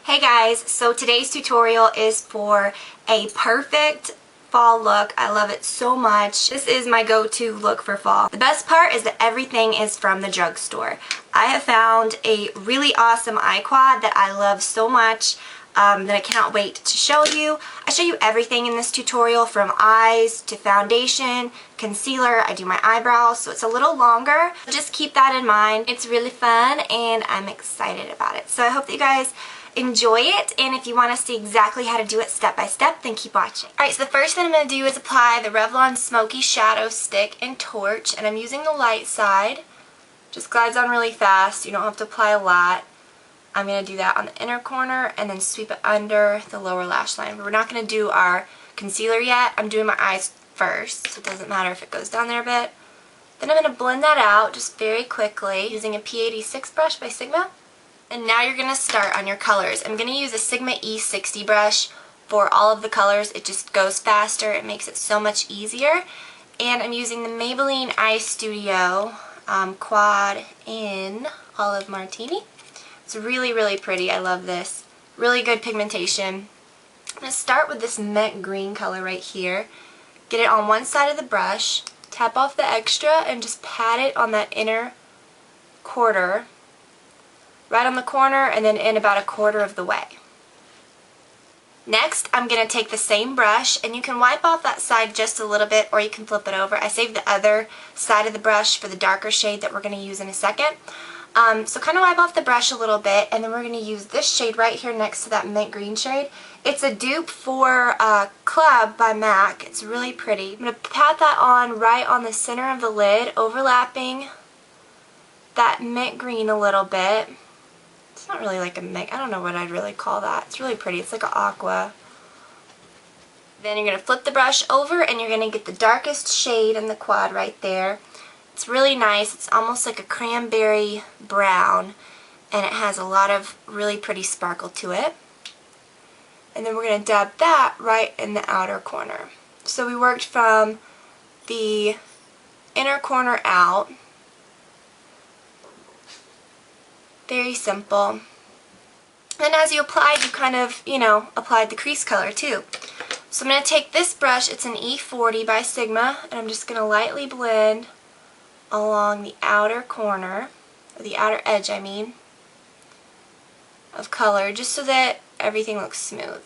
Hey guys, so today's tutorial is for a perfect fall look. I love it so much. This is my go-to look for fall. The best part is that everything is from the drugstore. I have found a really awesome eye quad that I love so much that I cannot wait to show you. I show you everything in this tutorial from eyes to foundation, concealer. I do my eyebrows, so it's a little longer. Just keep that in mind. It's really fun and I'm excited about it. So I hope that you guys enjoy it, and if you want to see exactly how to do it step by step, then keep watching. Alright, so the first thing I'm going to do is apply the Revlon Smoky Shadow Stick and Torch, and I'm using the light side. Just glides on really fast. You don't have to apply a lot. I'm going to do that on the inner corner and then sweep it under the lower lash line. We're not going to do our concealer yet. I'm doing my eyes first, so it doesn't matter if it goes down there a bit. Then I'm going to blend that out just very quickly using a P86 brush by Sigma. And now you're going to start on your colors. I'm going to use a Sigma E60 brush for all of the colors. It just goes faster. It makes it so much easier. And I'm using the Maybelline Eye Studio Quad in Olive Martini. It's really, really pretty. I love this. Really good pigmentation. I'm going to start with this mint green color right here. Get it on one side of the brush. Tap off the extra and just pat it on that inner quarter. Right on the corner and then in about a quarter of the way. Next, I'm going to take the same brush, and you can wipe off that side just a little bit or you can flip it over. I saved the other side of the brush for the darker shade that we're going to use in a second. So kind of wipe off the brush a little bit, and then we're going to use this shade right here next to that mint green shade. It's a dupe for Club by MAC. It's really pretty. I'm going to pat that on right on the center of the lid, overlapping that mint green a little bit. It's not really like a mint. I don't know what I'd really call that. It's really pretty. It's like an aqua. Then you're going to flip the brush over and you're going to get the darkest shade in the quad right there. It's really nice. It's almost like a cranberry brown, and it has a lot of really pretty sparkle to it. And then we're going to dab that right in the outer corner. So we worked from the inner corner out. Very simple. And as you applied, you kind of, applied the crease color too. So I'm going to take this brush, it's an E40 by Sigma, and I'm just going to lightly blend along the outer corner, or the outer edge, I mean, of color, just so that everything looks smooth.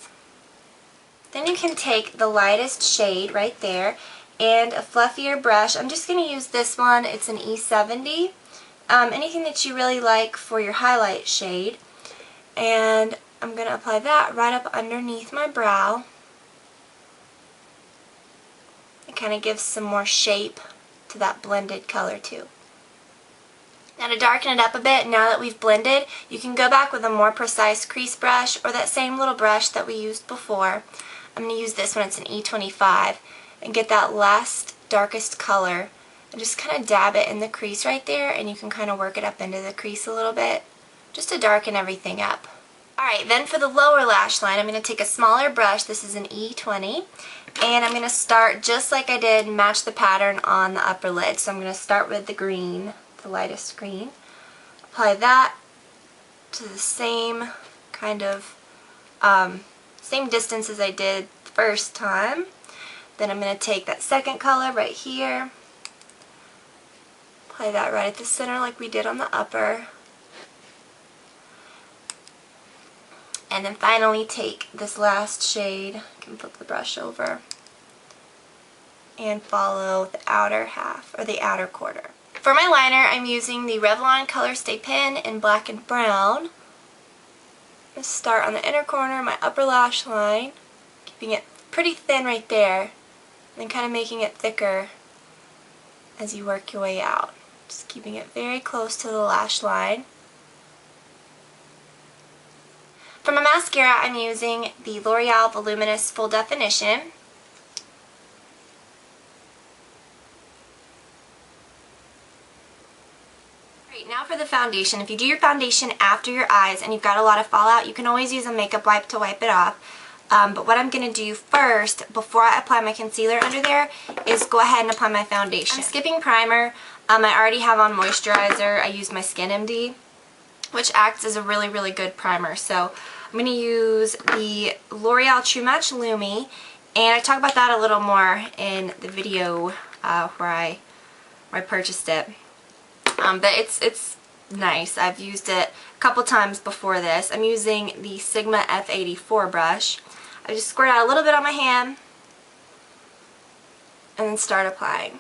Then you can take the lightest shade right there and a fluffier brush. I'm just going to use this one. It's an E70. Anything that you really like for your highlight shade, and I'm going to apply that right up underneath my brow. It kind of gives some more shape to that blended color too. Now to darken it up a bit, now that we've blended, you can go back with a more precise crease brush or that same little brush that we used before. I'm going to use this one, it's an E25, and get that last darkest color and just kind of dab it in the crease right there, and you can kind of work it up into the crease a little bit just to darken everything up. Alright, then for the lower lash line, I'm going to take a smaller brush. This is an E20, and I'm going to start just like I did, match the pattern on the upper lid. So I'm going to start with the green, the lightest green. Apply that to the same kind of, same distance as I did the first time. Then I'm going to take that second color right here. Apply that right at the center like we did on the upper. And then finally take this last shade, you can flip the brush over, and follow the outer half, or the outer quarter. For my liner, I'm using the Revlon Color Stay Pen in black and brown. I'm going to start on the inner corner, my upper lash line, keeping it pretty thin right there, and then kind of making it thicker as you work your way out. Just keeping it very close to the lash line. For my mascara, I'm using the L'Oreal Voluminous Full Definition. Alright, now for the foundation. If you do your foundation after your eyes and you've got a lot of fallout, you can always use a makeup wipe to wipe it off. But what I'm going to do first, before I apply my concealer under there, is go ahead and apply my foundation. I'm skipping primer. I already have on moisturizer. I use my Skin MD. which acts as a really, really good primer. So I'm going to use the L'Oreal True Match Lumi, and I talk about that a little more in the video where I purchased it. But it's nice. I've used it a couple times before this. I'm using the Sigma F84 brush. I just squirt out a little bit on my hand and then start applying.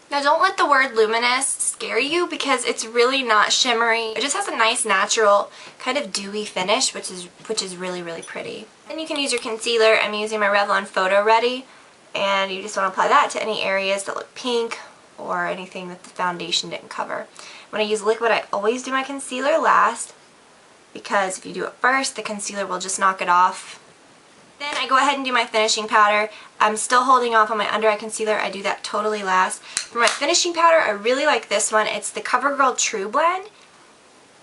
Now don't let the word luminous scare you because it's really not shimmery. It just has a nice natural kind of dewy finish, which is really, really pretty. And you can use your concealer. I'm using my Revlon Photo Ready, and you just want to apply that to any areas that look pink or anything that the foundation didn't cover. When I use liquid, I always do my concealer last because if you do it first, the concealer will just knock it off. Then I go ahead and do my finishing powder. I'm still holding off on my under eye concealer. I do that totally last. For my finishing powder, I really like this one. It's the CoverGirl True Blend,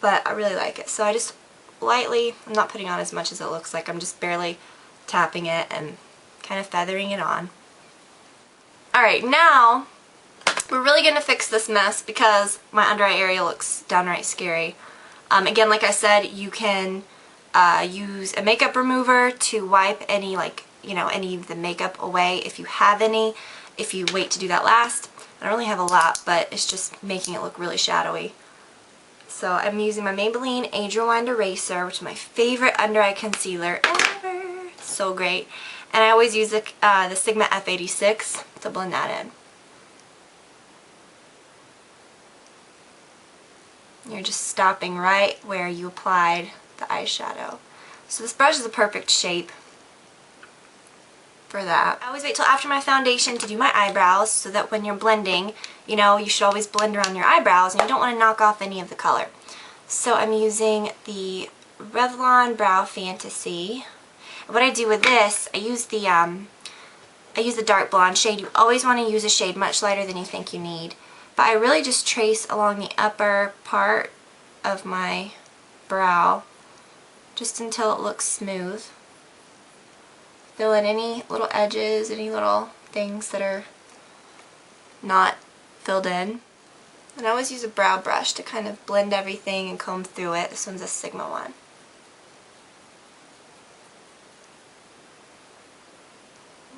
but I really like it. So I just lightly, I'm not putting on as much as it looks like. I'm just barely tapping it and kind of feathering it on. Alright, now we're really going to fix this mess because my under eye area looks downright scary. Again, like I said, you can use a makeup remover to wipe any any of the makeup away if you have any, if you wait to do that last. I don't really have a lot, but it's just making it look really shadowy. So I'm using my Maybelline Age Rewind Eraser, which is my favorite under eye concealer ever. It's so great. And I always use the Sigma F86 to blend that in. You're just stopping right where you applied the eyeshadow. So this brush is a perfect shape for that. I always wait till after my foundation to do my eyebrows so that when you're blending, you should always blend around your eyebrows and you don't want to knock off any of the color. So I'm using the Revlon Brow Fantasy. And what I do with this, I use the dark blonde shade. You always want to use a shade much lighter than you think you need. But I really just trace along the upper part of my brow just until it looks smooth. Fill in any little edges, any little things that are not filled in. And I always use a brow brush to kind of blend everything and comb through it. This one's a Sigma one.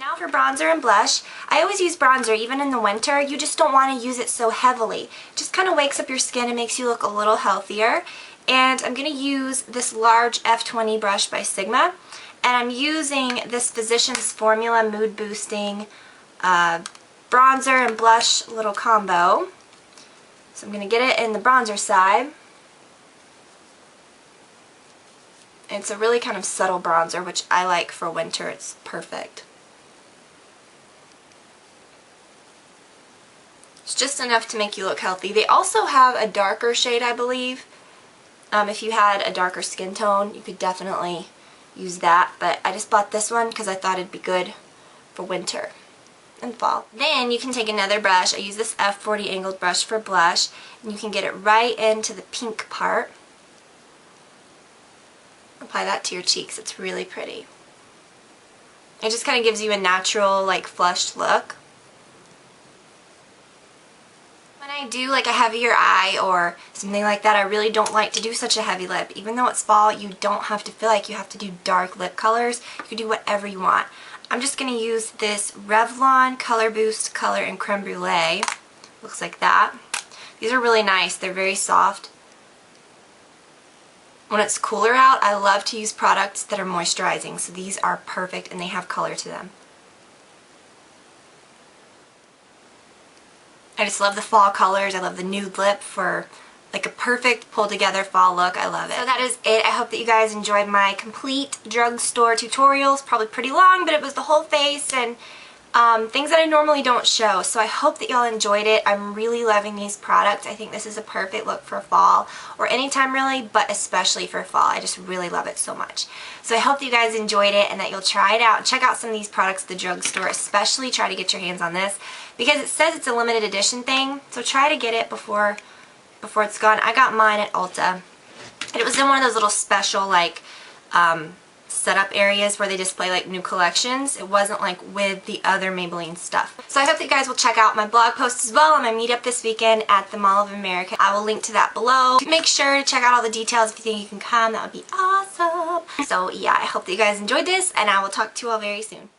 Now for bronzer and blush. I always use bronzer even in the winter. You just don't want to use it so heavily. It just kind of wakes up your skin and makes you look a little healthier. And I'm going to use this large F20 brush by Sigma. And I'm using this Physicians Formula Mood Boosting bronzer and blush little combo. So I'm going to get it in the bronzer side. It's a really kind of subtle bronzer, which I like for winter. It's perfect. It's just enough to make you look healthy. They also have a darker shade, I believe. If you had a darker skin tone, you could definitely use that. But I just bought this one because I thought it'd be good for winter and fall. Then you can take another brush. I use this F40 angled brush for blush. And you can get it right into the pink part. Apply that to your cheeks. It's really pretty. It just kind of gives you a natural, like, flushed look. When I do like a heavier eye or something like that, I really don't like to do such a heavy lip. Even though it's fall, you don't have to feel like you have to do dark lip colors. You can do whatever you want. I'm just going to use this Revlon Color Boost Color in Creme Brulee. Looks like that. These are really nice. They're very soft. When it's cooler out, I love to use products that are moisturizing. So these are perfect and they have color to them. I just love the fall colors. I love the nude lip for like a perfect pulled together fall look. I love it. So that is it. I hope that you guys enjoyed my complete drugstore tutorials. Probably pretty long, but it was the whole face and things that I normally don't show. So I hope that y'all enjoyed it. I'm really loving these products. I think this is a perfect look for fall or anytime really, but especially for fall. I just really love it so much. So I hope that you guys enjoyed it and that you'll try it out. Check out some of these products at the drugstore, especially try to get your hands on this because it says it's a limited edition thing. So try to get it before it's gone. I got mine at Ulta. And it was in one of those little special like setup areas where they display like new collections. It wasn't like with the other Maybelline stuff. So I hope that you guys will check out my blog post as well on my meetup this weekend at the Mall of America. I will link to that below. Make sure to check out all the details if you think you can come. That would be awesome. So yeah, I hope that you guys enjoyed this, and I will talk to you all very soon.